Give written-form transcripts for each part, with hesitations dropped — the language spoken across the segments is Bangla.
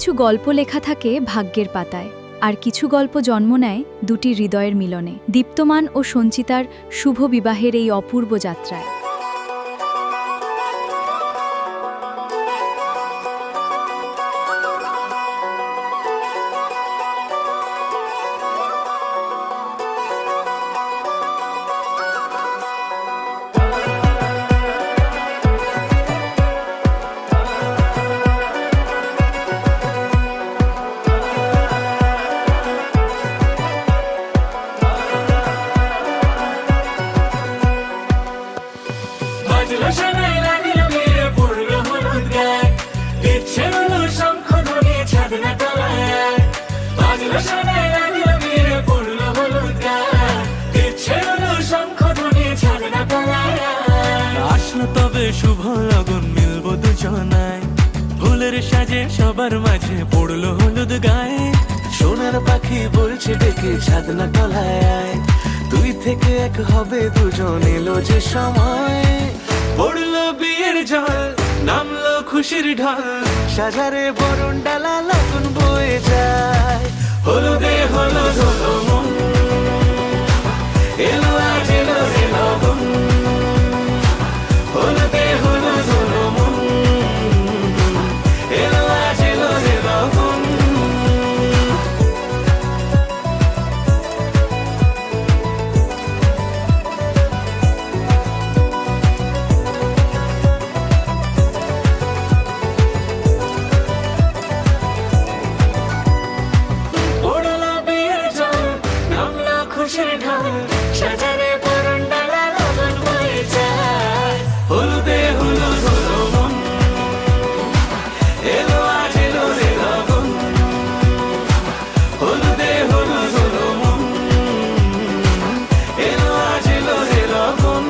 কিছু গল্প লেখা থাকে ভাগ্যের পাতায়, আর কিছু গল্প জন্ম নেয় দুটি হৃদয়ের মিলনে, দীপ্তমান ও সঞ্চিতার শুভ বিবাহের এই অপূর্ব যাত্রায়। তবে শুভ লগন মিলব দুজনায়, ফুলের সাজে সবার মাঝে পড়লো হলুদ গায়ে। সোনার পাখি বলছে ডেকে ছাদনা তলায়, দুই থেকে এক হবে দুজন, এলো যে সময়। পড়লো বিয়ের জল, নামলো খুশির ঢল, সাজারে বরণ ডালা লগন বয়ে যায়। হলুদে হলুদ হলো মন, এলো আজ এলো রে লগন। হলুদে হলুদ হলো মন, এলো আজ এলো রে লগন। পড়লো বিয়ের জল, নামলো খুশির ঢল, সাজারে বরণ ডালা লগন বয়ে যায়। হলুদে হলুদ হলো মন, এলো আজ এলো রে লগন। হলুদে হলুদ হলো মন, এলো আজ এলো রে লগন।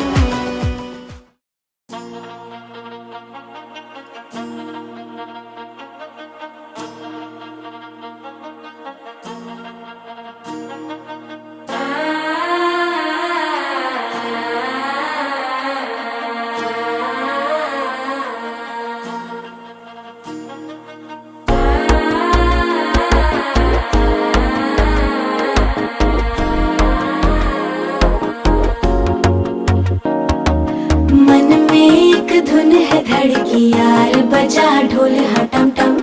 मन में एक धुन है धड़की यार, बजा ढोल हटम टम।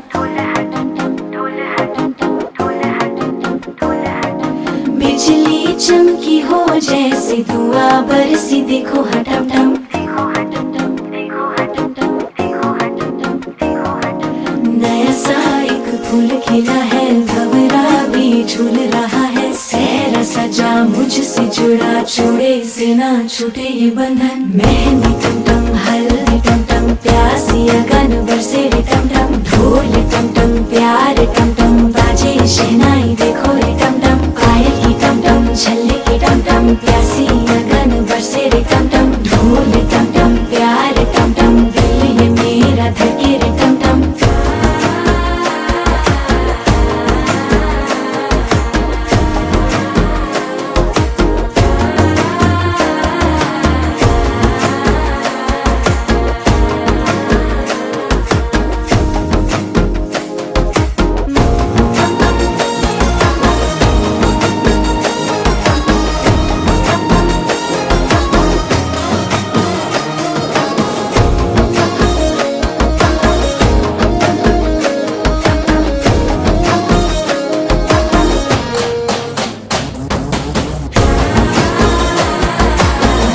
बिजली चमकी हो जैसे धुआं बरसी, देखो हटम टम। नया सा एक फूल खिला है, भंवरा भी झूल रहा है। सहरा सजा मुझसे जुड़ा, छोड़े से ना छूटे ये बंधन। मेहंदी टम टम, हल्दी टम टम, प्यासी अगन बरसे रे टम टम। ढोल टम टम, प्यार टम टम, बाजे शहनाई देखो रे टम टम। पायल की टम टम, छल्ले की टम टम, प्यासी अगन बरसे रे टम टम। ढोल टम टम, प्यार टम टम, दिल ये मेरा धड़के रे टम टम।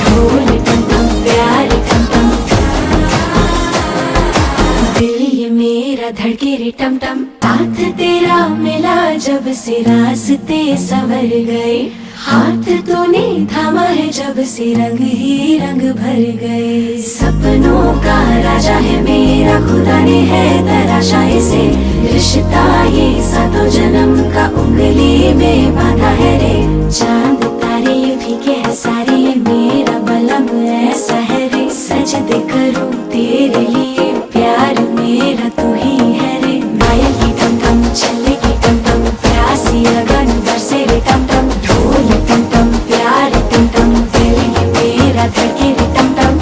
ढोल टम टम, प्यार टम टम, दिल ये मेरा धड़के रे टम टम। हाथ तेरा मिला जब से रास्ते संवर गए, हाथ तूने थामा है जब से रंग ही रंग भर गए। सपनों का राजा है मेरा, खुदा ने है तराशा इसे। रिश्ता ये सातों जन्म का उंगली में बांधा है रे। चांद तारे ये फीके है सारे, ये मेरा बलम ऐसा है रे। सजदे करूं तेरे लिए, प्यार मेरा तू ही है रे। मायल की टम टम, छल्ले की टम टम, प्यासी अगन बरसे रे टम टम। ढोल टम टम, प्यार टम टम, दिल ये मेरा धड़के रे टम टम।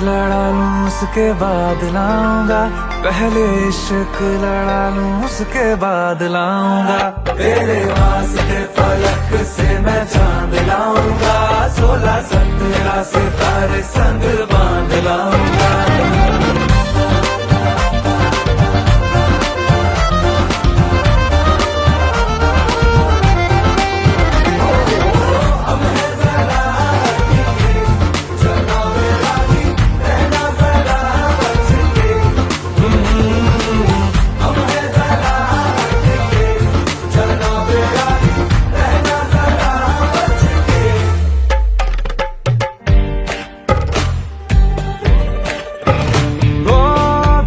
लड़ा लूं उसके बाद लाऊंगा, पहले इश्क लड़ा लूं उसके बाद लाऊंगा। तेरे वास्ते फलक से मैं चांद लाऊंगा, 16-17 सितारे संग बांध लाऊंगा।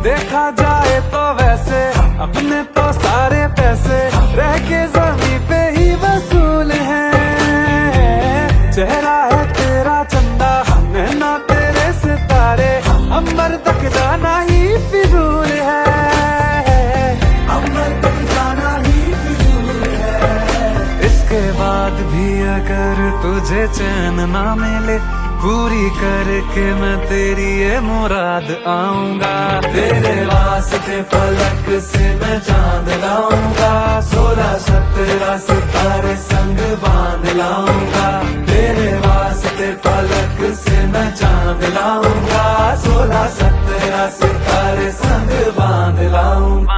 देखा जाए तो वैसे अपने तो सारे पैसे रह के जमीन पे ही वसूल हैं। चेहरा है तेरा चंदा, नैना तेरे सितारे, अंबर तक जाना ही फिजूल है, अंबर तक जाना ही फिजूल है। इसके बाद भी अगर तुझे चैन ना मिले, पूरी करके मैं तेरी ये मुराद आऊंगा। तेरे वास्ते फलक से मैं चांद लाऊंगा, 16-17 सितारे संग बांध लाऊंगा। तेरे वास्ते फलक से मैं चांद लाऊंगा, 16-17 सितारे संग बांध लाऊंगा।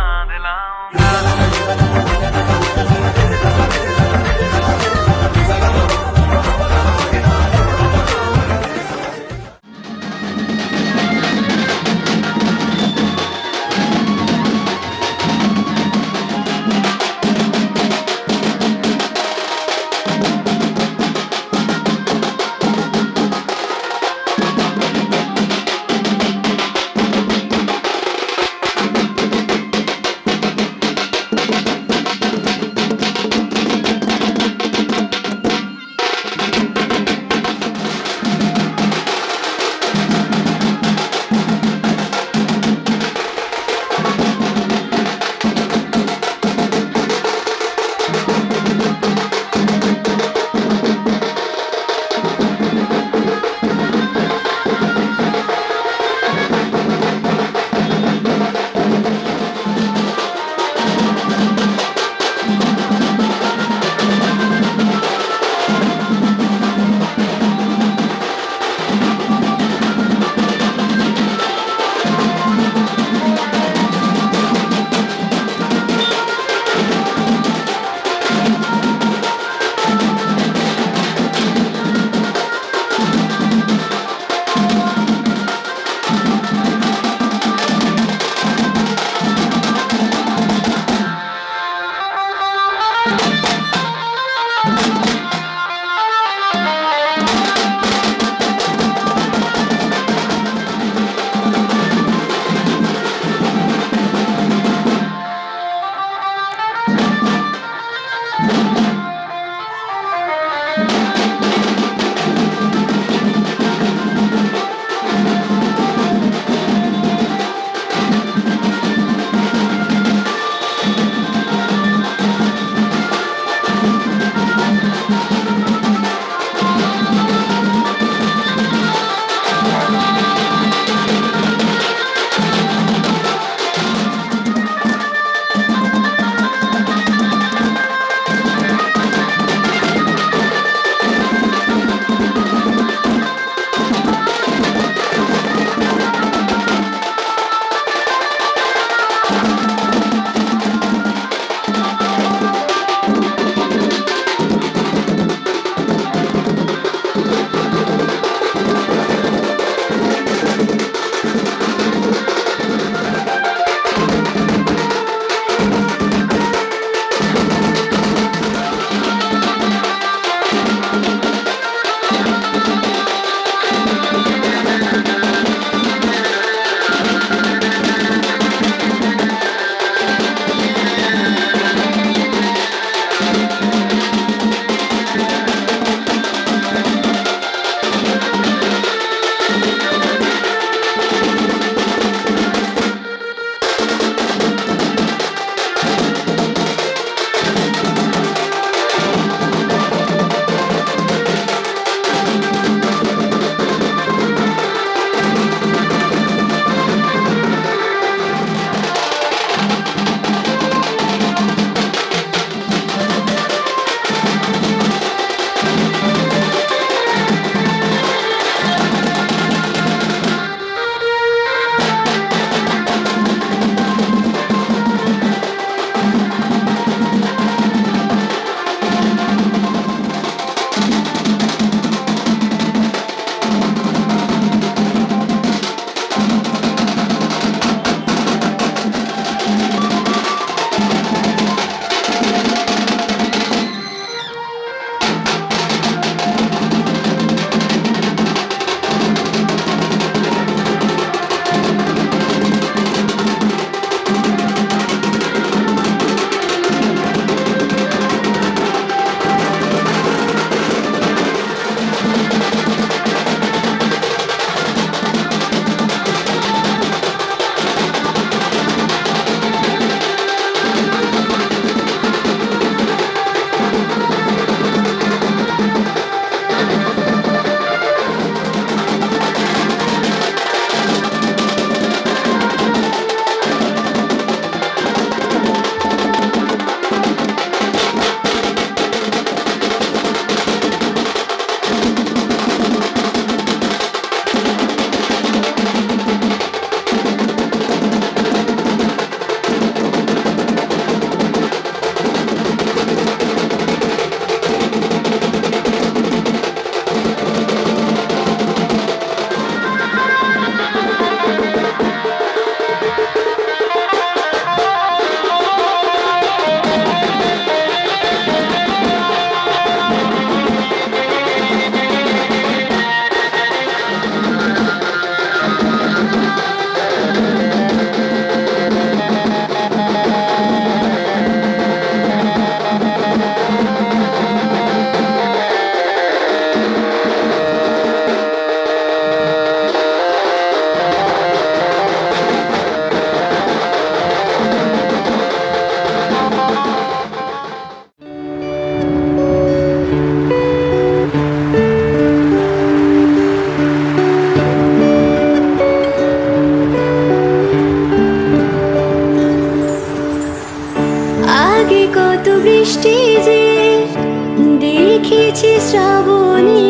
দেখেছি শ্রাবণে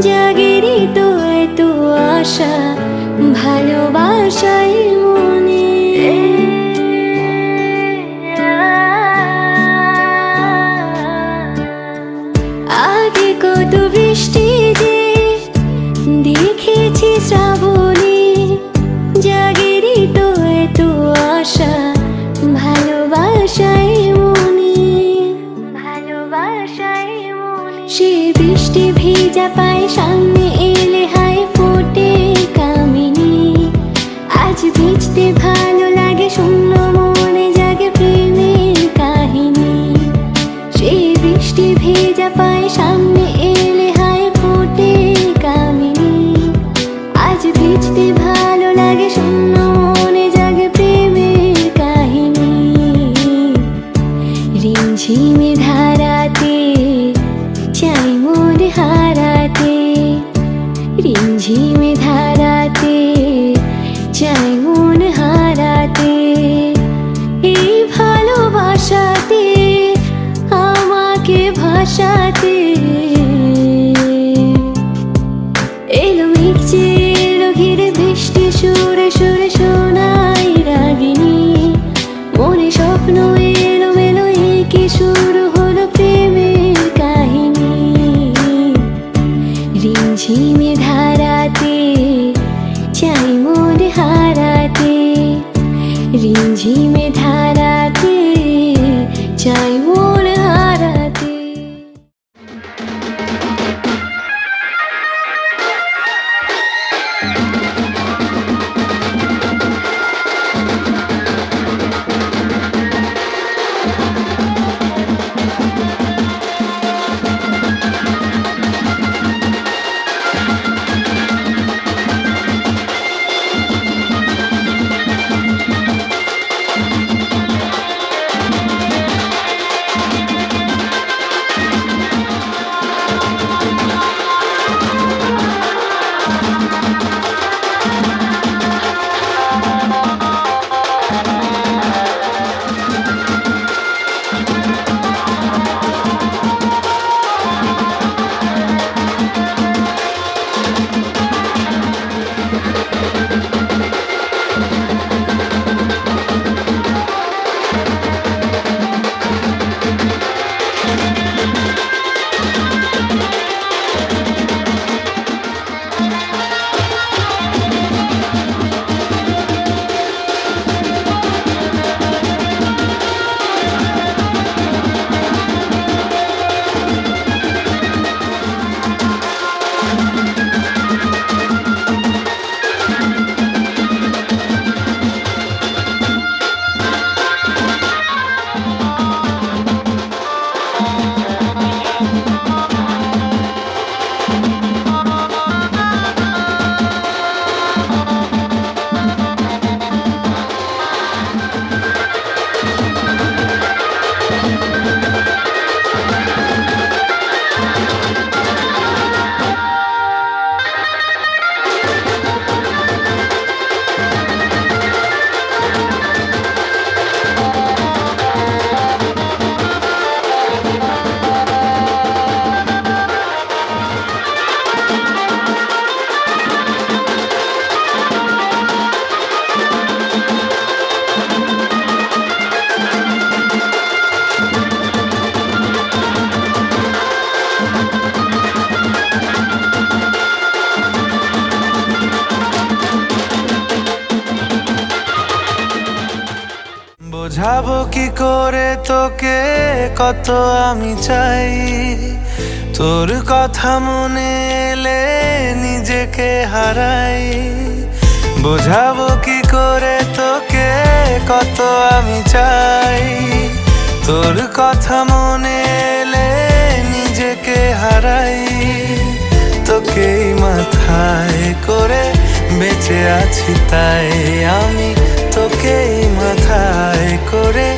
জাগেরি তো এত আশা ভালোবাসাই মনে। আগে কত বৃষ্টি যে দেখেছি শ্রাবণে জাগেরি তো এত আশা ভালোবাসাই মনে। ভালোবাসাই মনে সে বৃষ্টি ভেজা পায় সামনে এলে হায় ফোটে কামিনী। আজ ভিজতে ভালো লাগে শূন্য মনে জাগে প্রেমের কাহিনী। সে বৃষ্টি ভেজা পায় সামনে এলে হায় ফোটে কামিনী। আজ ভিজতে ভালো লাগে শূন্য মনে জাগে প্রেমের কাহিনী। রিমঝিমে ধারাতে চাই মন হারাতে। রিমঝিমে ধারাতে চাই মন হারাতে। এই ভালোবাসাতে আমাকে ভাসাতে। এলো মেঘ যে এলো ঘিরে বৃষ্টি সুরে সুরে শোনাই রাগিনী। মনে স্বপ্ন এলো মেলো একে শুরু হলো প্রেমের কাহিনী। রিমঝিমে ধারাতে চাই মন হারাতে। রিমঝিমে ধারাতে চাই মন হারাতে। বোঝাবো কি করে তোকে কত আমি চাই। তোর কথা মনে এলে নিজেকে হারাই। বোঝাবো কি করে তোকে কত আমি চাই। তোর কথা মনে এলে নিজেকে হারাই। তোকেই মাথায় করে বেঁচে আছি তাই আমি। তোকেই মাথায় করে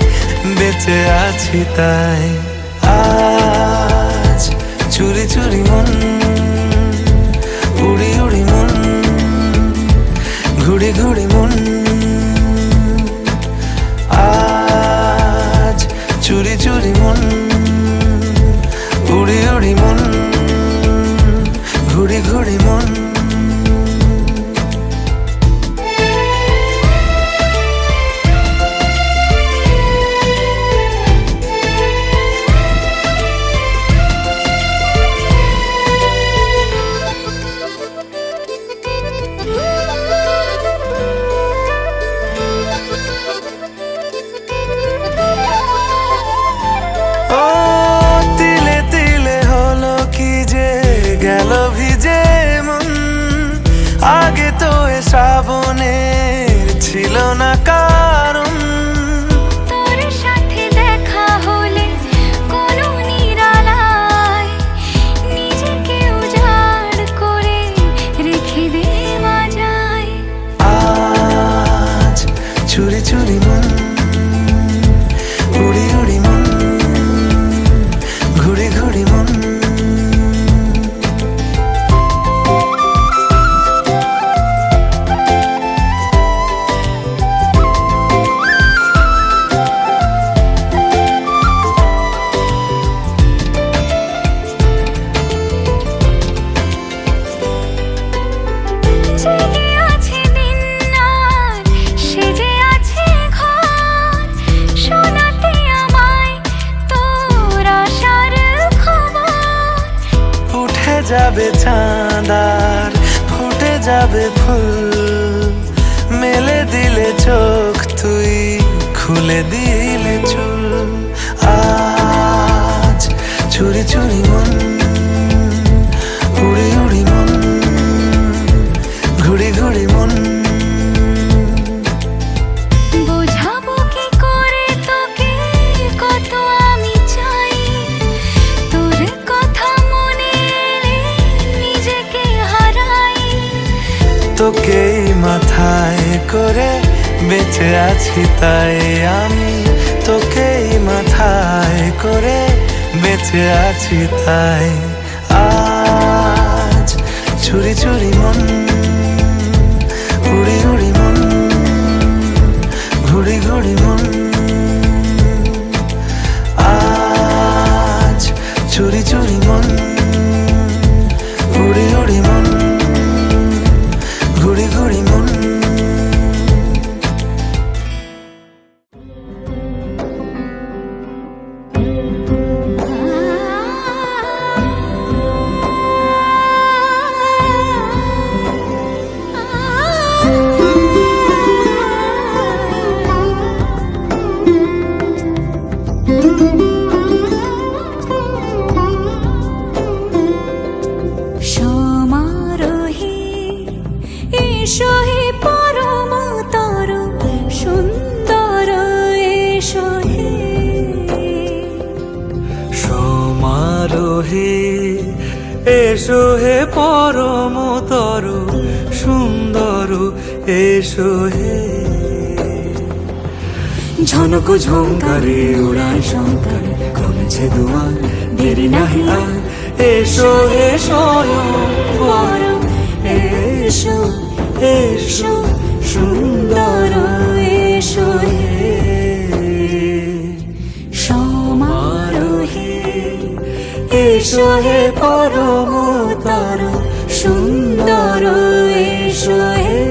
বেঁচে আছি তাই। আজ চুরি চুরি মন উড়ি উড়ি মন ঘুড়ি ঘুড়ি মন। আজ চুরি চুরি মন উড়ি উড়ি মন। না কারণ। তোর সাথে দেখা হলে কোনো নিরালায় নিজেকে উজাড় করে রেখে দে মাঝায়। আজ চুরি চুরি মন, উড়ি উড়ি মন, ঘুরি ঘুরি মন। জেগে আছে দিন আর সেজে আছে ঘর, শোনাতে আমায় তোর আশার খবর। উঠে যাবে চাঁদ আর ফুটে যাবে ফুল, মেলে দিলে চোখ তুই খুলে দিলে চুল। আজ চুরি চুরি মন, উড়ি উড়ি মন, ঘুরি ঘুরি মন। বোঝাবো কি করে তোকে কত আমি চাই, তোর কথা মনে এলে নিজেকে হারাই। তোকেই মাথায় করে বেঁচে আছি তাই আমি, তোকেই মাথায় করে বেঁচে আছি তাই। আজ চুরি চুরি মন, উড়ি উড়ি মন, ঘুরি ঘুরি মন। আজ চুরি চুরি মন, উড়ি উড়ি মন, ঘুরি ঘুরি মন। সমারোহে এসো হে পরমতর সুন্দর, এসো হে। সমারোহে এসো হে পরমতর সুন্দর, এসো হে। ঝনক ঝঙ্কারে উড়ায় শঙ্কার, কমেছে দুয়ার দেরি নাহি আর। এসো হে স্বয়ং বর, এসো এসো সুন্দর, এসো হে। সমারোহে এসো হে পরমতর সুন্দর, এসো হে।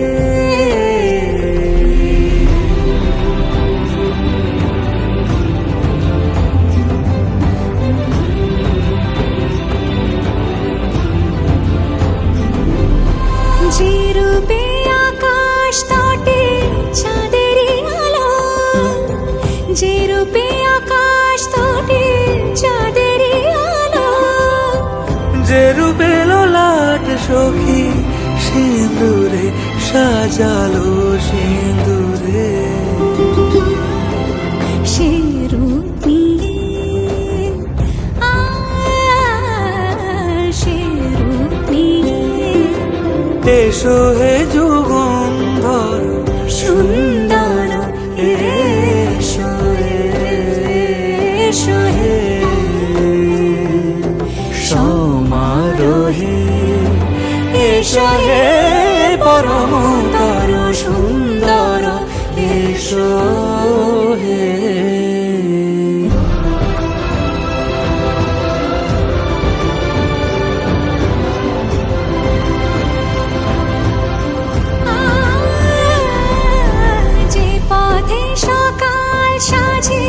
যে রূপে আকাশ তটে চাঁদেরই আলো, যে রূপে আকাশ তটে চাঁদেরই আলো। যে রূপে ললাট সখী সিঁদুরে সাজালো সিঁদুরে। সে রূপ নিয়ে সে রূপ নিয়ে এসো হে যুগন্ধর সুন্দর, এসো এসো হে। সমারোহে এসো হে পরমতর সুন্দর, এসো হে। যে পথে সকাল সাজে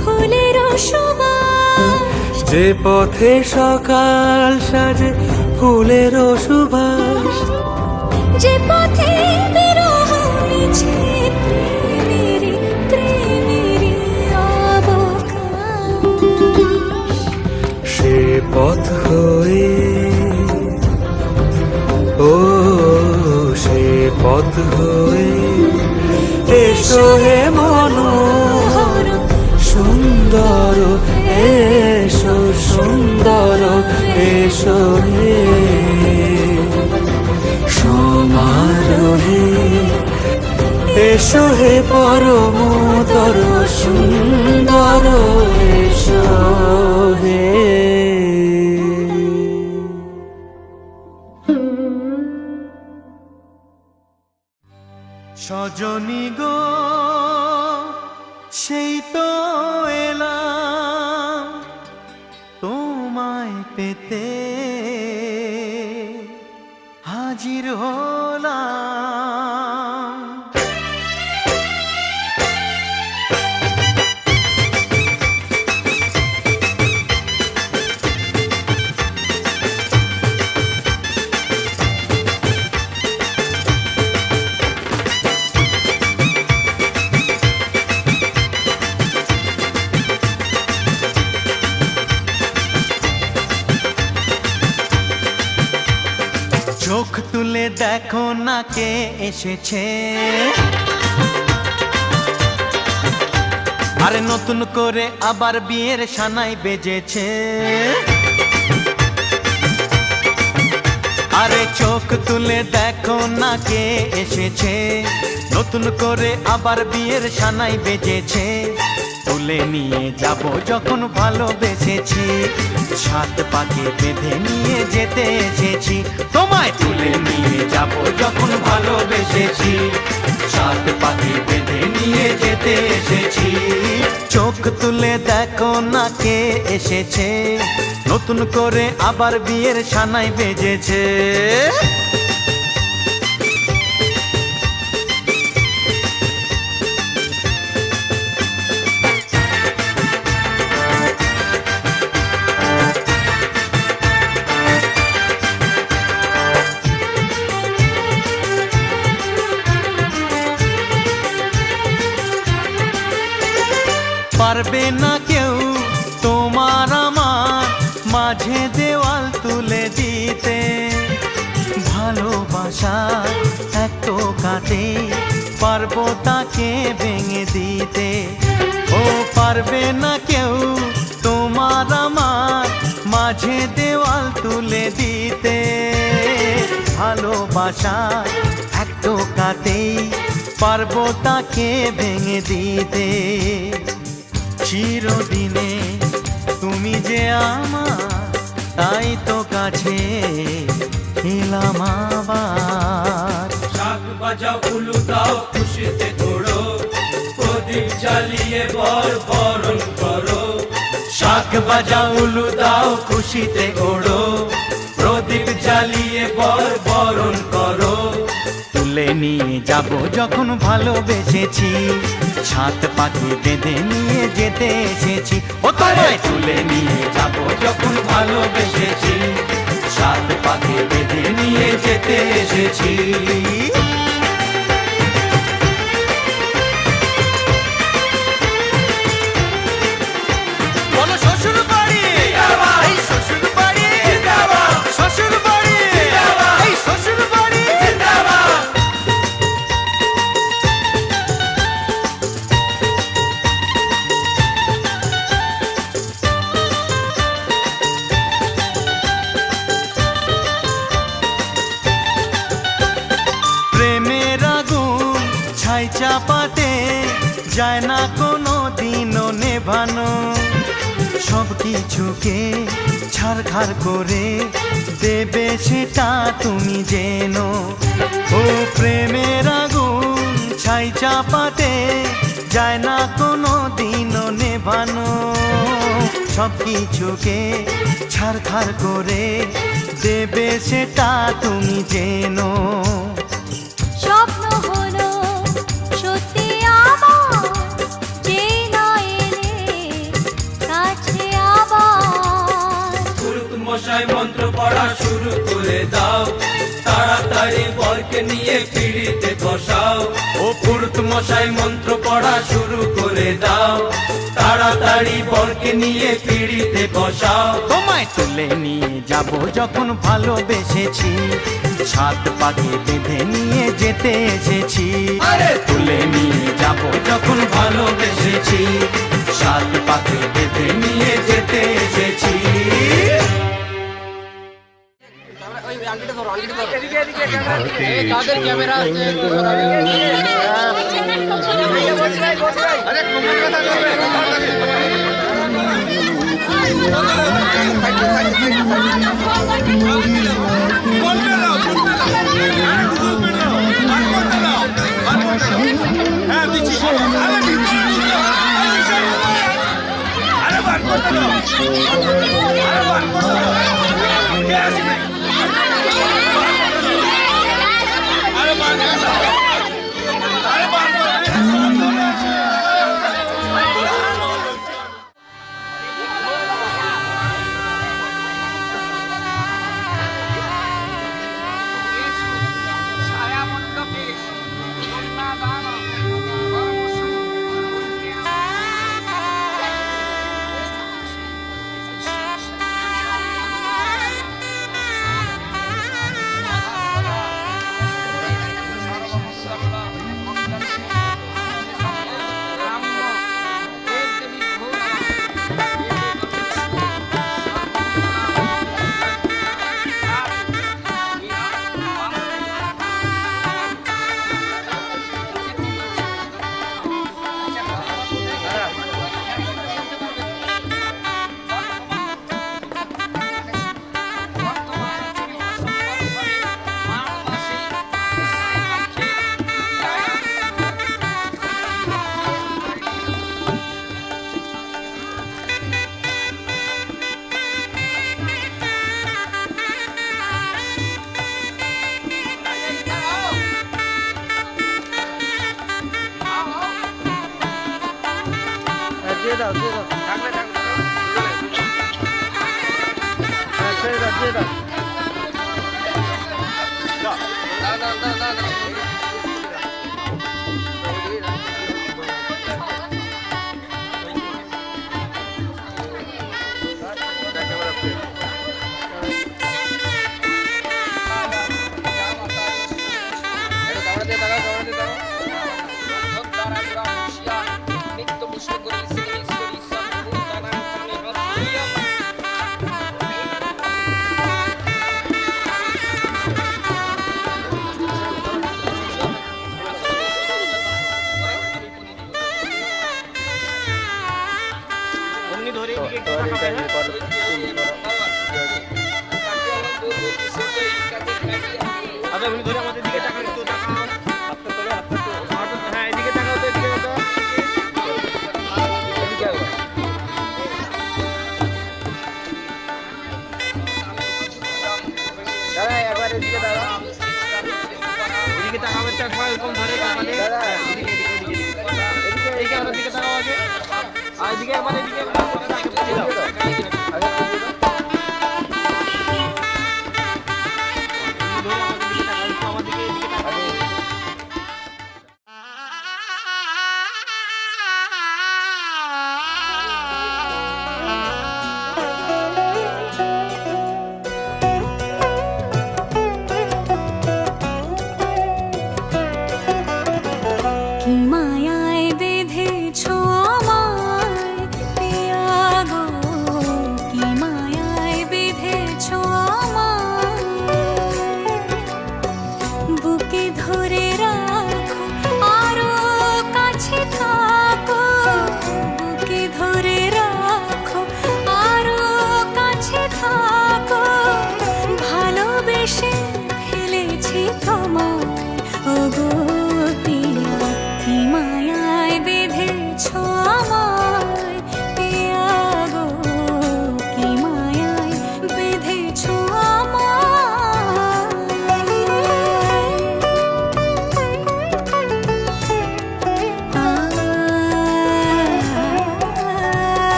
ফুলের সুবাস, যে পথে সকাল সাজে ফুলের সুবাস। যে পথে বিরহ মিছে প্রেমের প্রেমের অবকাশ। সে পথ হয়ে ও সে পথ হয়ে এসো হে মনোহর সুন্দর, এসো সুন্দর, এসো হে সমারোহে, এসো হে পরমতর সুন্দর, এসো হে। সজনী গো সেই তো এলাম তোমায় পেতে, হাজির হলাম। চোখ তুলে দেখো না কে এসেছে, আরে নতুন করে আবার বিয়ের সানাই বেজেছে। আরে চোখ তুলে দেখো না কে এসেছে, নতুন করে আবার বিয়ের সানাই বেজেছে। তুলে নিয়ে যাব যখন ভালোবেসেছি, সাত পাকে বেঁধে নিয়ে যেতে এসেছি। তোমায় তুলে নিয়ে যাব যখন ভালোবেসেছি, সাত পাকে বেঁধে নিয়ে যেতে এসেছি। চোখ তুলে দেখো না কে এসেছে, নতুন করে আবার বিয়ের সানাই বেজেছে। পারবে না কেউ তোমার আমার মাঝে দেওয়াল তুলে দিতে, ভালোবাসা এক টোকাতে পারবো তাকে ভেঙে দিতে। ও পারবে না কেউ তোমার আমার মাঝে দেওয়াল তুলে দিতে, ভালোবাসা এক টোকাতেই পারবো তাকে ভেঙে দিতে। চিরদিনে তুমি যে আমার, তাই তো কাছে এলাম আবার। শাক বাজাও উলু দাও খুশিতে ঘোড়ো, প্রদীপ জ্বালিয়ে বর বরণ করো। শাক বাজাও উলু দাও খুশিতে ওড়ো, প্রদীপ জ্বালিয়ে বর বরণ করো। তুলে নিয়ে যাব যখন ভালোবেসেছি, সাত পাখি বেঁধে নিয়ে যেতে এসেছি। ও তোমায় তুলে নিয়ে যাব যখন ভালোবেসেছি, সাত পাখি বেঁধে নিয়ে যেতে এসেছি। বলো শ্বশুর বাড়ি, এই শ্বশুর বাড়ি, শ্বশুর বাড়ি, এই শ্বশুর বাড়ি। প্রেমের আগুন ছাই চাপাতে যায় না কোনো দিনও নেভানো, সব কিছুকে ছাড়খাড় করে দেবে সেটা তুমি জেনো। ও প্রেমের আগুন ছাই চাপাতে যায় না কোনো দিনও নেভানো, সব কিছুকে ছাড়খাড় করে দেবে সেটা তুমি জেনো। স্বপ্ন হলো সত্যি আমার, যে না এলে কাছে আবার। পুরুত মশাই মন্ত্র পড়া শুরু করে দাও, তাড়াতাড়ি বরকে নিয়ে পিড়িতে বসাও। ও পুরুত মশাই মন্ত্র পড়া শুরু করে দাও, তাড়াতাড়ি বরকে নিয়ে পিড়িতে বসাও। তোমায় তুলে নিয়ে যাব যখন ভালোবেসেছি, সাত পাকে বেঁধে নিয়ে যেতে এসেছি। আরে তুলে নিয়ে যাব যখন ভালোবেসেছি, সাত পাকে বেঁধে নিয়ে যেতে এসেছি।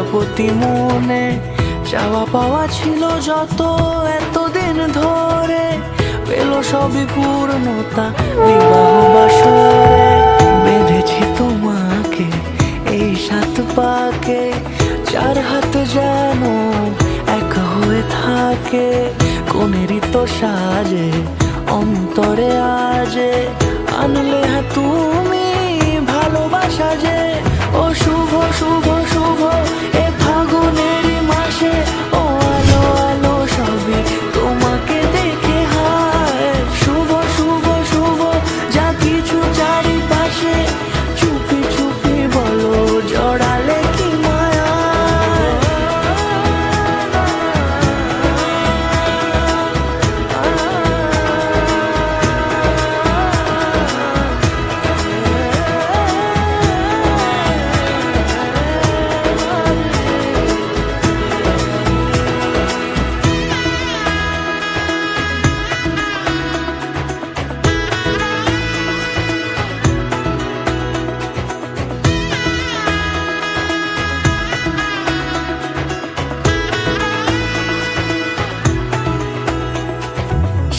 প্রতি মনে চাওয়া পাওয়া ছিল যত এতদিন ধরে, পেল সবই পূর্ণতা বিবাহ বাসরে। বেঁধেছি তোমাকে এই 7 পাকে, 4 হাত যেন এক হয়ে থাকে। কোনেরই তো সাজে অন্তরে আজে আনলে তুমি ভালোবাসা যে। ও শুভ শুভ শুভ এ ফাগুনেরই মাসে, ও আলো আলো সবই তোমাকে দেখে হায়। শুভ শুভ শুভ যা কিছু চারিপাশে, চুপি চুপি বলো জড়ালে কি মায়া।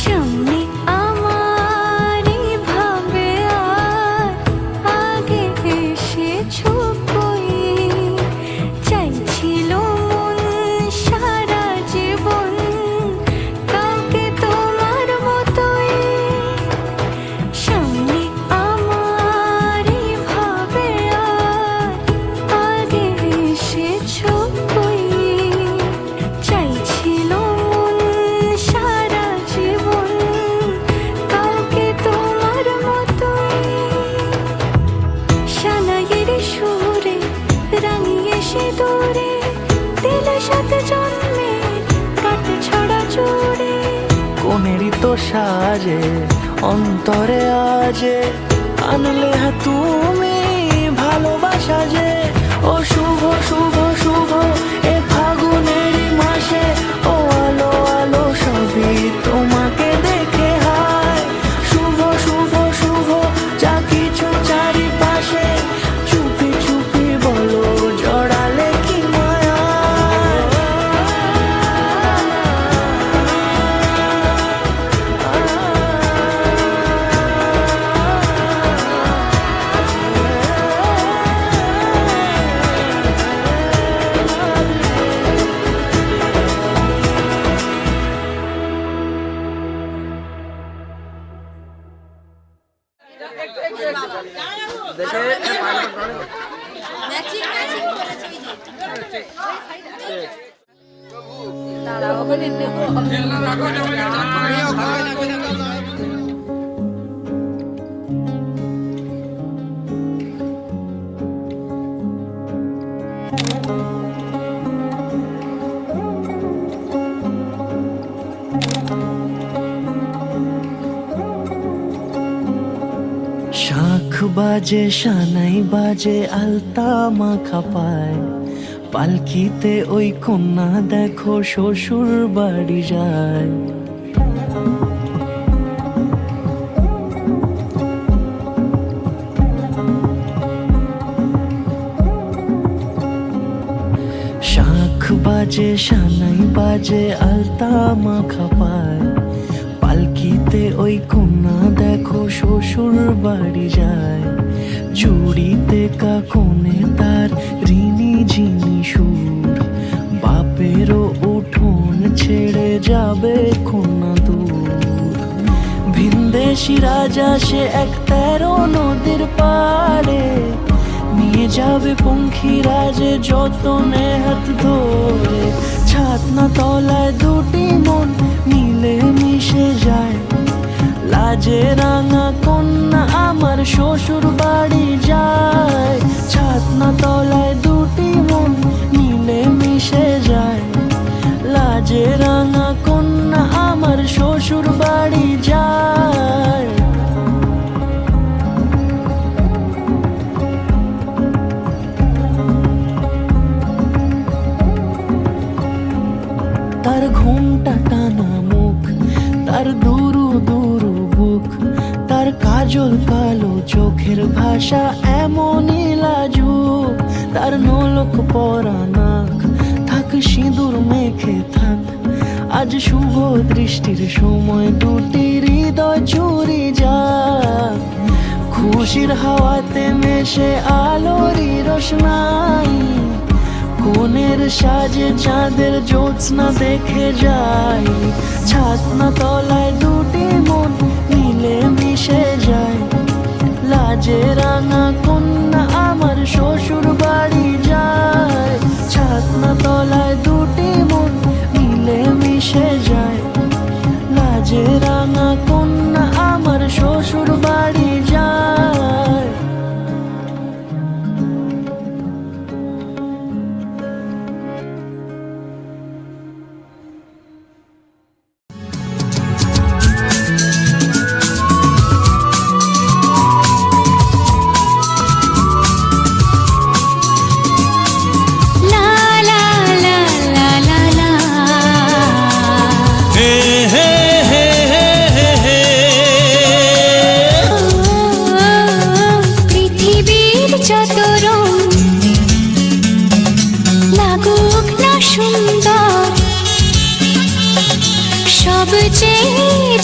সামনে আমারই ভাবে আর আগে এসেছো কই, চাইছিল মন সারা জীবন কাউকে তোমার মতোই। সামনে আমারই ভাবে আর আগে এসেছো কই, চাইছিল মন সারা জীবন কাউকে তোমার মতোই। সানাইয়ের সুরে রাঙিয়ে সে দূরে দিলে 7 জন্মের কাট ছড়া জোড়ে। কোনেরই তো সাজে অন্তরে আজে আনলে তুমি ভালোবাসা যে। ও শুভ শুভ শুভ এ ফাগুনেরই মাসে, ও আলো আলো সবই তোমাকে দেখে হায়। শুভ শুভ শুভ যা কিছু চারিপাশে, চুপি চুপি বলো জড়ালে কি মায়া। শাঁখ বাজে সানাই বাজে আলতা মাখা পায়, পালকিতে ওই কন্যা দেখো শ্বশুর বাড়ি যায়। শাঁখ বাজে সানাই বাজে আলতা মাখা পায়, পালকিতে ওই কন্যা দেখো শ্বশুর বাড়ি যায়। চুড়িতে কাকনে তার ঋণী ঝিনি সুর, বাপেরও উঠোন ছেড়ে যাবে কন্যা দূর। ভিনদেশি রাজা সে 13 নদীর পাড়ে, নিয়ে যাবে পঙ্খিরাজে যতনে হাত ধরে। ছাতনা তলায় 2টি মন মিলে মিশে যায়, লাজে রাঙা কন্যা আমার শ্বশুর বাড়ি যায়। ছাতনা তলায় 2টি মন মিলে মিশে যায়, লাজে রাঙা কন্যা আমার শ্বশুর বাড়ি যায়। তার ঘুমটা টানা মুখ, তার দুরু দুরু বুক, তার কাজল কালো চোখের ভাষা এমনই লাজুক। তার নোলক পরা নাক থাক সিঁদুর মেখে থাক। আজ শুভ দৃষ্টির সময় দুটি হৃদয় চুরি যাক। খুশির হাওয়াতে মেশে আলোরই রোশনাই, কোণের সাজে চাঁদের জ্যোৎস্না দেখে যাই। ছাতনা তলায় দুটি মন মিলে মিশে যায়। লাজে রাঙা কন্যা আমার শ্বশুর বাড়ি যায়। ছাতনা তলায় দুটি মন মিলে মিশে যায়। লাজে রাঙা কন্যা আমার শ্বশুর বাড়ি যায়।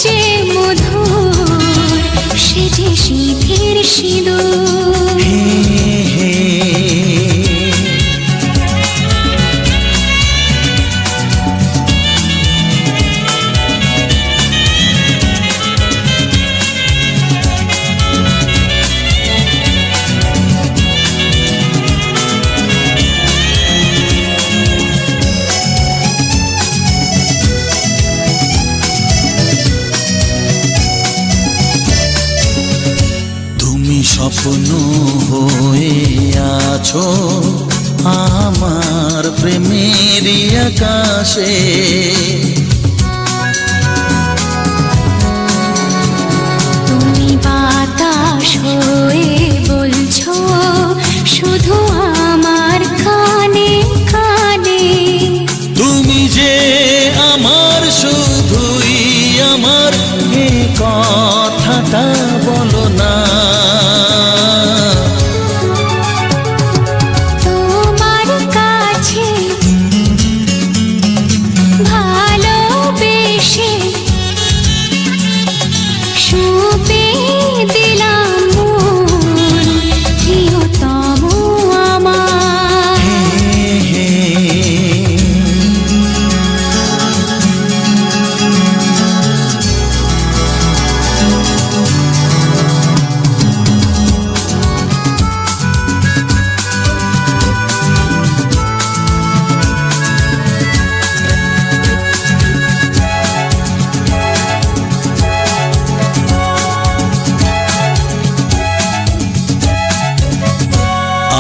যে মধুর সে যে শীতের সিঁদুর। স্বপ্ন হয়ে আছো আমার প্রেমের আকাশে। তুমি বাতাস হয়ে বলছো শুধু আমার কানে কানে। তুমি যে আমার শুধুই আমার, এ কথাটা বলো না।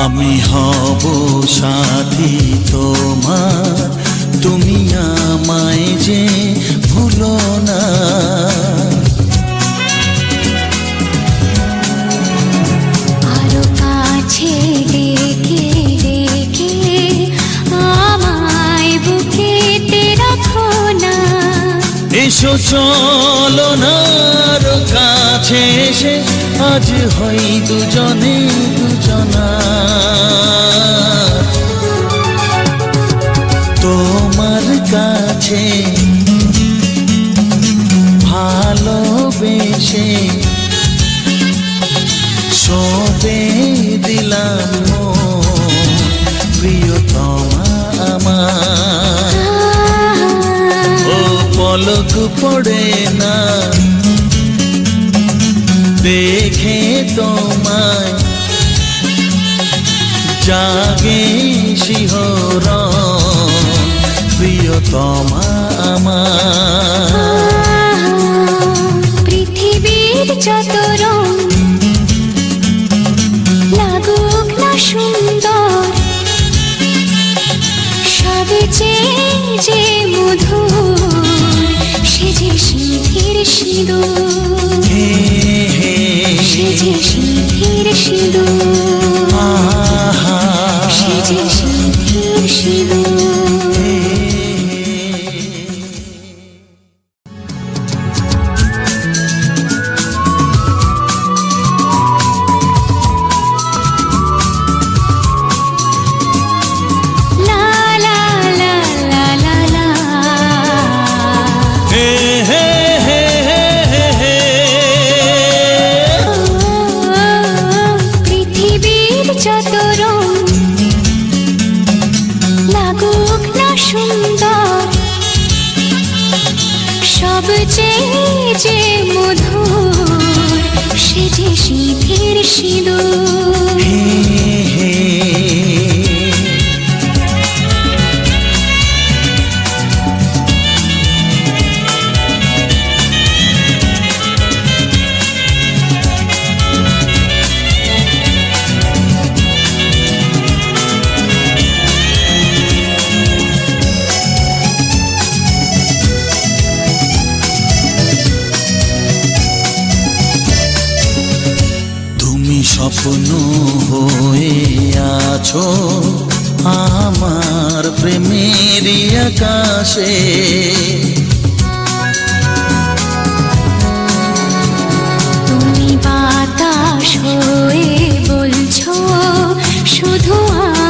আমি হব সাথী তোমার, তুমি আমায় যে ভুলো না। আরো কাছে ডেকে ডেকে আমায় বুকেতে রাখো না। এসো চলো না আরো কাছে এসে আজ হই দুজনে দুজনা। তোমার কাছে ভালোবেসে সঁপে দিলাম প্রিয়তমা আমার। ও পলক পড়ে না দেখে তোমায়, জাগে শিহরণ প্রিয়তমা আমার। পৃথিবীর যত রং লাগুক না সুন্দর, সবচেয়ে যে মধুর সে যে শীতের সিঁদুর। সে যে শীতের সিঁদুর, সে যে শীতের সিঁদুর। সবচেয়ে যে মধুর সে যে সিঁথির সিঁদুর। স্বপ্ন হয়ে আছো আমার প্রেমের আকাশে, তুমি বাতাস হয়ে বলছো শুধু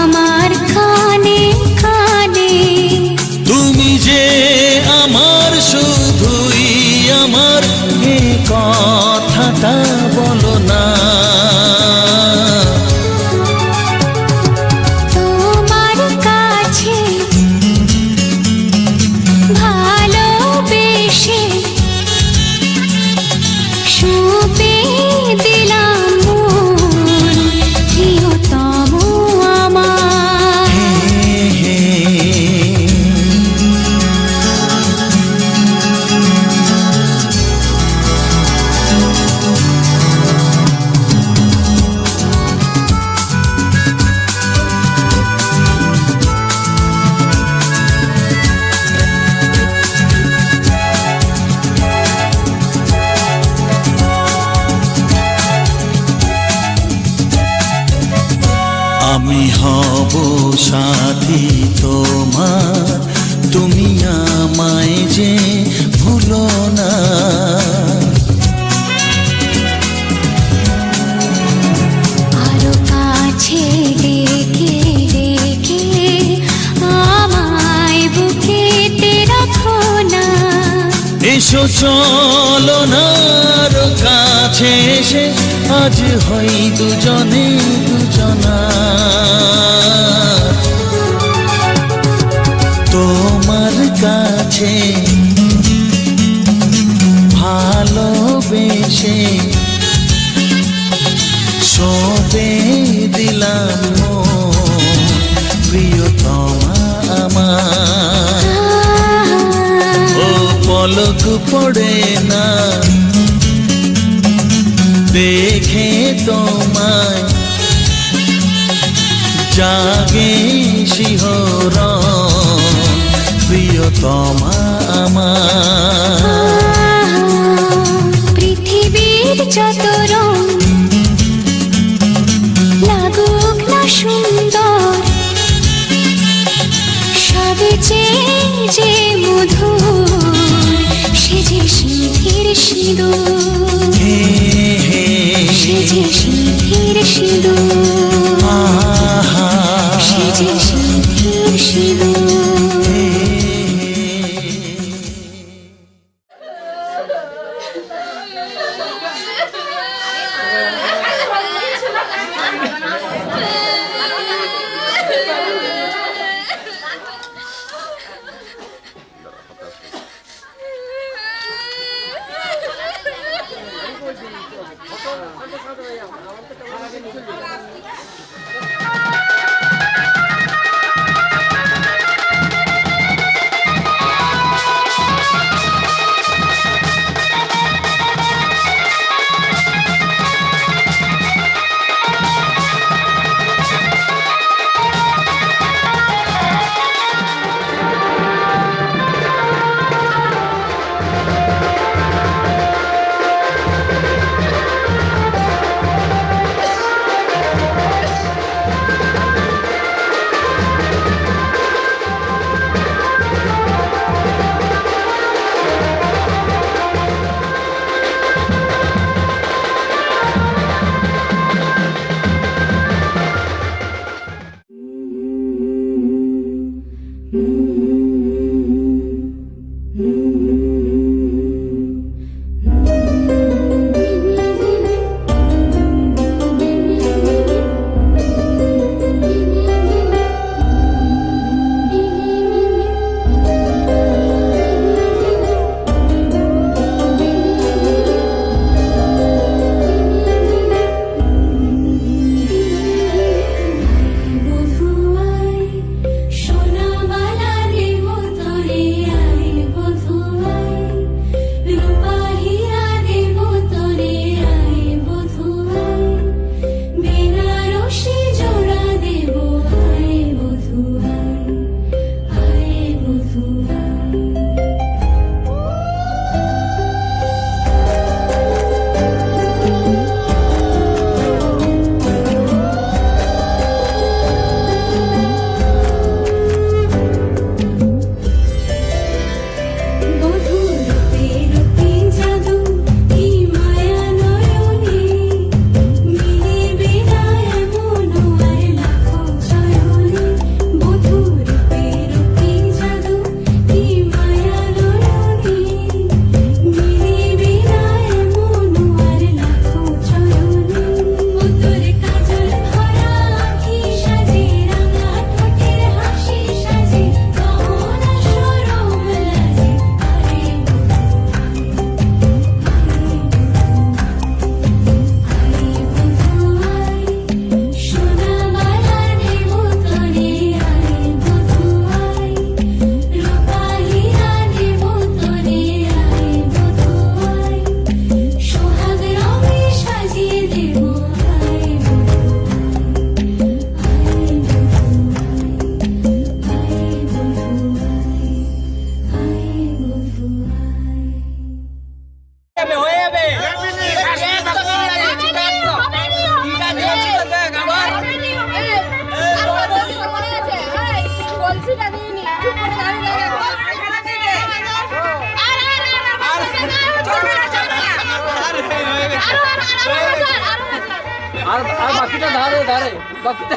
আমার কানে কানে, তুমি যে আমার শুধুই আমার এ কথাটা বলো না। আমি হব সাথী তোমার, তুমি আমায় যে ভুলো না। আরো কাছে ডেকে ডেকে আমায় বুকেতে রাখো না। এসো চলো না আরো কাছে এসে আজ হই দুজনে দুজনা। তোমার কাছে ভালোবেসে সঁপে দিলাম প্রিয়তমা আমার। ও পলক পড়ে না দেখে তোমায়, জাগে শিহরণ প্রিয়তমা আমার। পৃথিবীর যত রং লাগুক না সুন্দর, সবচেয়ে যে মধুর সে যে সিঁথির সিঁদুর, সে যে সিঁথির সিঁদুর, সে যে সিঁথির সিঁদুর। আর বাকিটা ধারে ধারে বাকিটা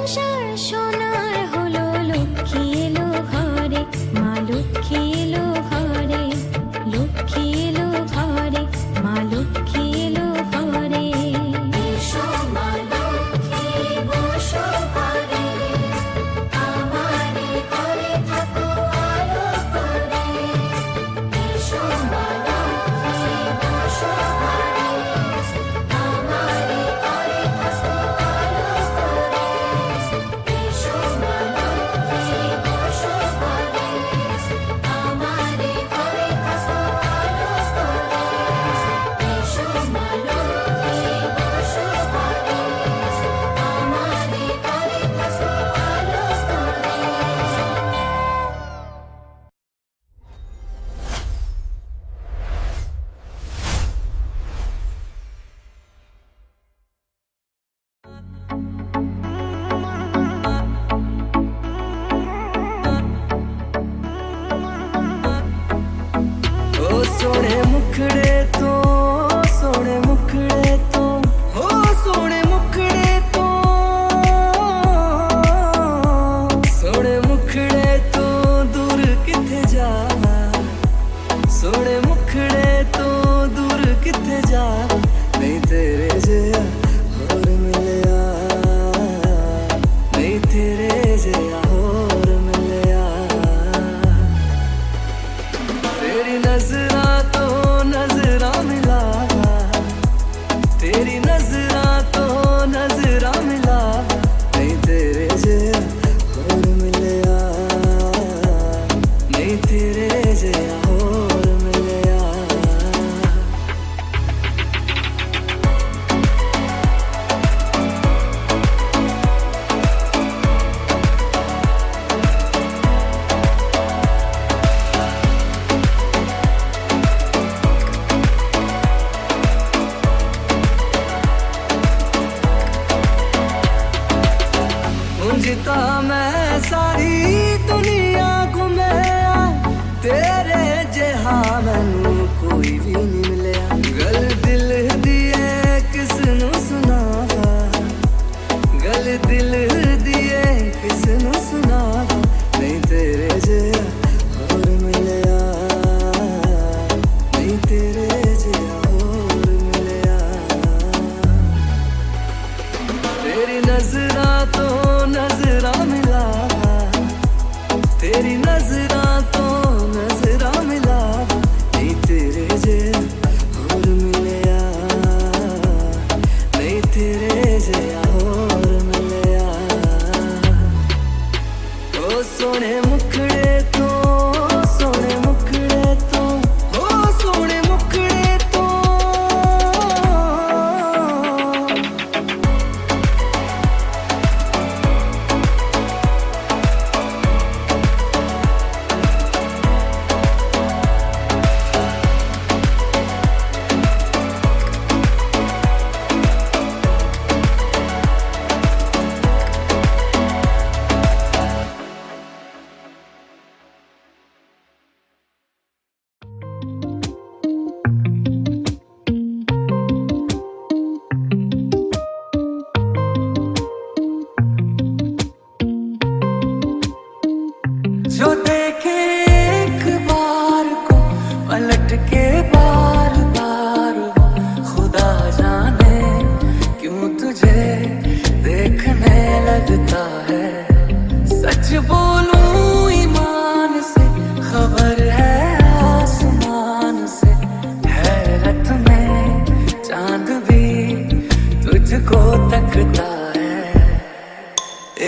সংসার সোনার হলো, লক্ষ্মী এলো ঘরে, মা লক্ষ্মী এলো ঘরে, লক্ষ্মী এলো ঘরে, মা লক্ষ্মী এলো ঘরে। এসো মা লক্ষ্মী বসো ঘরে, আমারে ঘরে থাকো আলো করে। এসো মা লক্ষ্মী বসো ঘরে, আমারে ঘরে থাকো আলো করে। এসো মা লক্ষ্মী বসো ঘরে, আমারে ঘরে থাকো আলো করে। এসো মা লক্ষ্মী বসো ঘরে, আমারে ঘরে থাকো আলো ओ सोने मुखड़े तो, सोने मुखड़े तो, ओ सोने मुखड़े तो, सोने मुखड़े तो दूर किथे जा, सोने मुखड़े तो दूर किथे जा, नहीं तेरे जया होर मिलया, नहीं तेरे जया होर मिलया। तेरी नजरा तो नजरा मिला, तेरी नजरा तो नजरा मिला, नहीं तेरे जया होर मिलया, नहीं तेरे जया होर मिलया। मुंजता मैं सारी दुनिया घुमया, तेरे जहा मैनू कोई भी नहीं मिलया। गल दिल दिए किसनू सुनावा, गल दिल दिए किसनू सुनावा, नहीं तेरे जहा होर मिलया, नहीं तेरे जहा होर मिलया। तेरी नजरा तो नजरा मिला, तेरी नजरा तो नजरा मिला, नहीं तेरे जया होर मिलया, नहीं तेरे जया होर मिलया। ओ सोने मुखड़े तो, सोने मुखड़े तो, ओ सोने मुखड़े तो। जो देखे एक बार को पलट के बार बार वो, खुदा जाने क्यों तुझे देखने लगता है। सच बोलूं ईमान से, खबर है आसमान से, हैरत में चांद भी तुझको तकता है।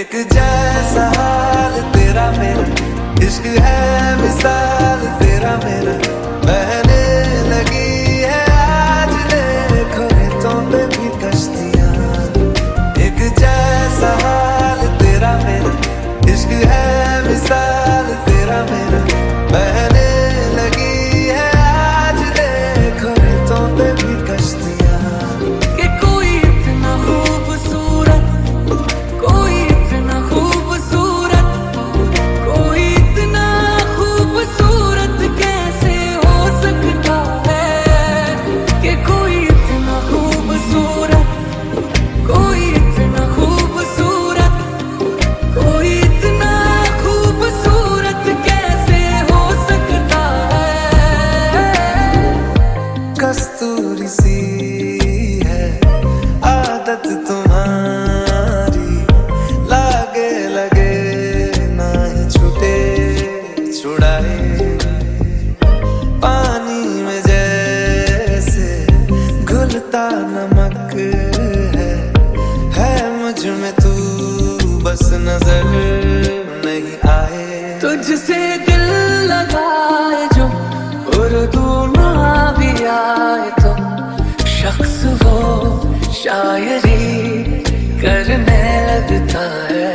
एक जैसा हाल तेरा मेरा, इश्क है मिसाल तेरा मेरा, बहने लगी है आज देखो रेतों पे भी कश्तियां। एक जैसा हाल तेरा मेरा, इश्क है मिसाल तेरा मेरा, बहने लगी है आज देखो रेतों पे भी कश्तियां। कि कोई इतना खूबसूरत, कोई इतना खूबसूरत, कोई इतना खूबसूरत कैसे हो सकता बस नजर नहीं आए। तुझसे दिल लगाए जो उर्दू ना भी आए तो शख्स वो शायरी करने लगता है।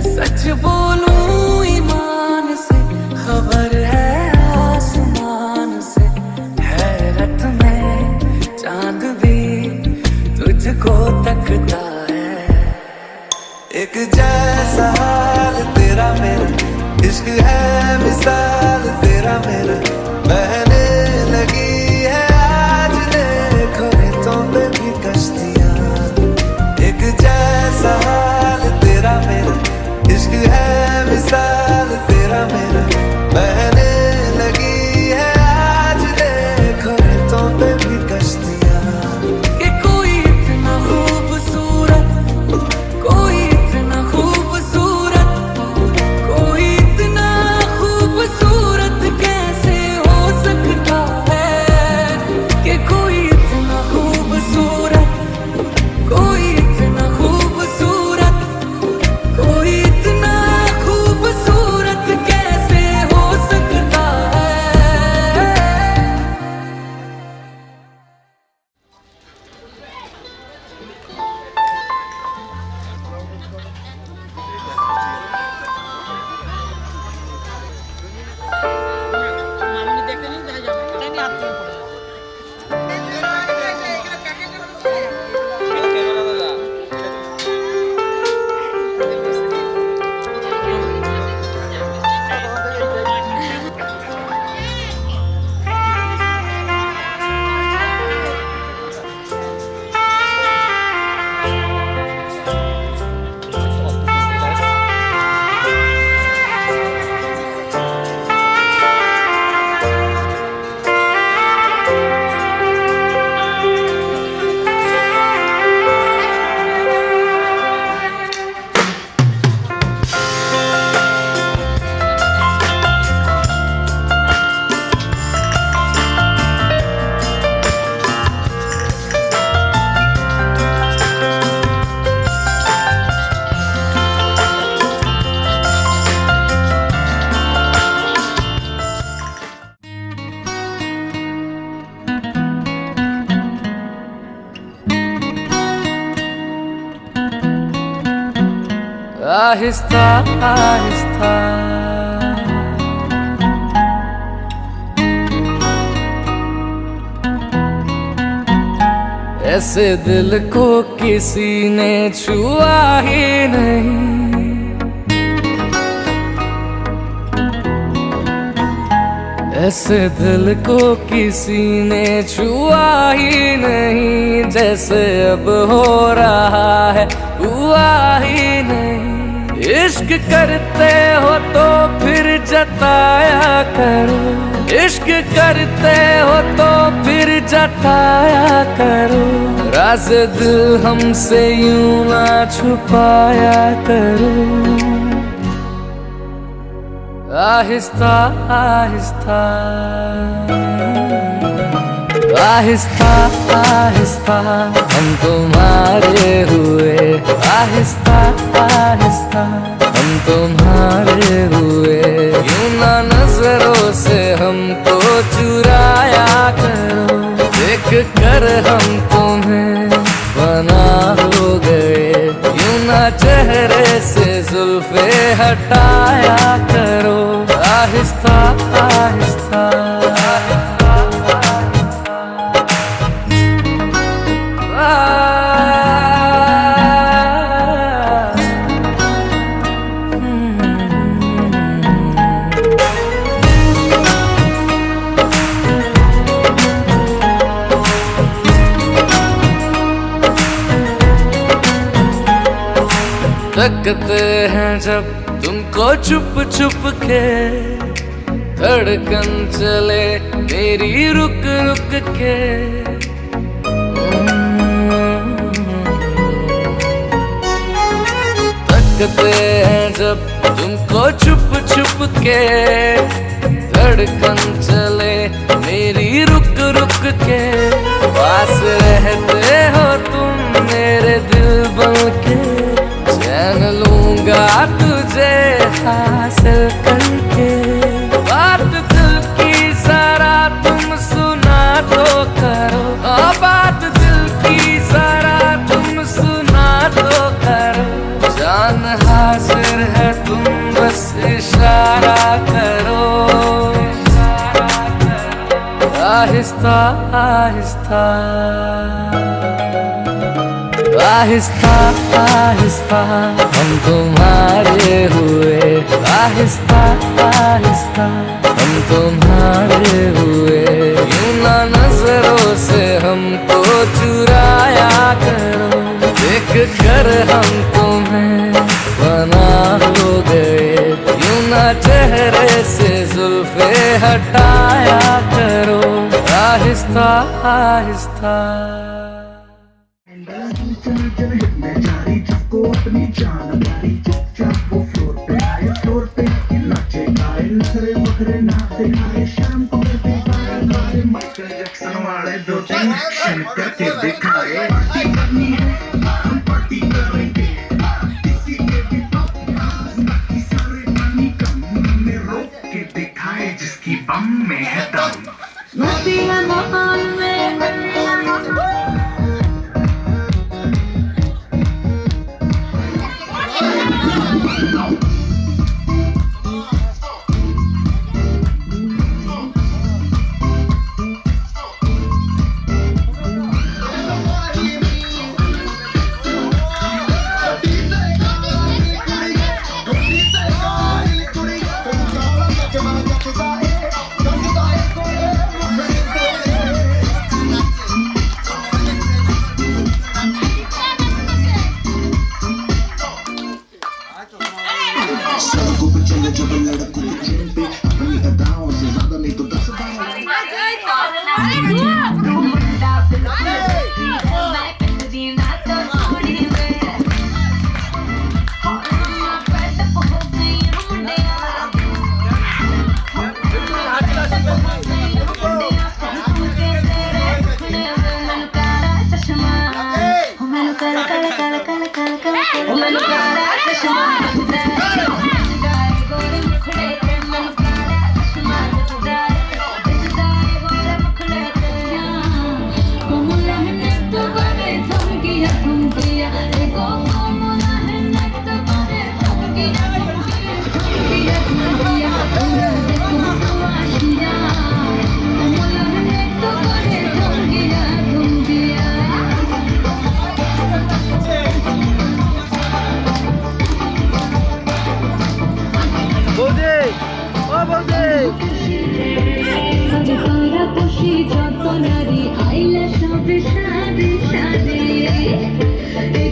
सच बोलूं ईमान से खबर है आसमान से, हैरत में चांद भी तुझको तकता है। एक जैसा हाल तेरा मेरा, इश्क है मिसाल तेरा मेरा, बहने लगी है आज देखो रेतों पे भी कश्तियाँ। एक जैसा हाल तेरा मेरा, इश्क है मिसाल तेरा मेरा, बहने लगी है आज देखो रेतों पे भी कश्तियाँ। कि कोई इतना खूबसूरत, कोई इतना खूबसूरत, कोई इतना खूबसूरत कैसे हो सकता है। कि कोई इतना खूबसूरत, कोई इतना खूबसूरत, कोई इतना खूबसूरत कैसे हो सकता है। आहिस्ता आहिस्ता ऐसे दिल को किसी ने छुआ ही नहीं। ऐसे दिल को किसी ने छुआ ही नहीं, जैसे अब हो रहा है हुआ ही नहीं। इश्क करते हो तो फिर जताया करो, इश्क करते हो तो फिर जताया करो। राज दिल हमसे यूं ना छुपाया करो। आहिस्ता आहिस्ता आहिस्ता आहिस्ता हम तुम्हारे हुए, आहिस्ता आहिस्ता हम तुम्हारे हुए। यूं ना नजरों से हमको चुराया करो, देख कर हम तुम्हें फना हो गए। यूं ना चेहरे से जुल्फे हटाया करो, आहिस्ता आहिस्ता तकते हैं जब तुमको छुप छुप के, धड़कन चले मेरी रुक रुक के। तकते हैं जब तुमको छुप छुप के, धड़कन चले मेरी रुक रुक के। पास रहते हो तुम मेरे दिल बन के, चैन लूं तुझे हासिल करके। बात दिल की जरा तुम सुना तो करो, बात दिल की जरा तुम सुना तो करो। जान हाजिर है तुम बस इशारा करो। आहिस्ता आहिस्ता आहिस्ता आहिस्ता हम तुम्हारे हुए। आहिस्ता आहिस्ता हम तुम्हारे हुए। यूं ना नजरों से हमको चुराया करो, देख कर हम तुम्हें फना हो गए। यूं ना चेहरे से जुल्फे हटाया करो। आहिस्ता आहिस्ता जिसको अपनी जान प्यारी, चुपचाप वो फ्लोर पे आए, फ्लोर पे नाचे गाए, नखरे मखरे ना दिखाए, शाम को गाए माइकल जैक्सन वाले दो तीन एक्शन करके दिखाए। पार्टी करनी है हम पार्टी करेंगे, किसी के भी बाकी सारे पानी कम में रोक के दिखाए जिसकी बम में है दम। मस्ती है माहौल में जब लड़कों के चेहरे पे अपनी अदाओं से ज्यादा नहीं तो 10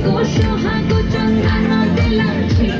Go show how good you're not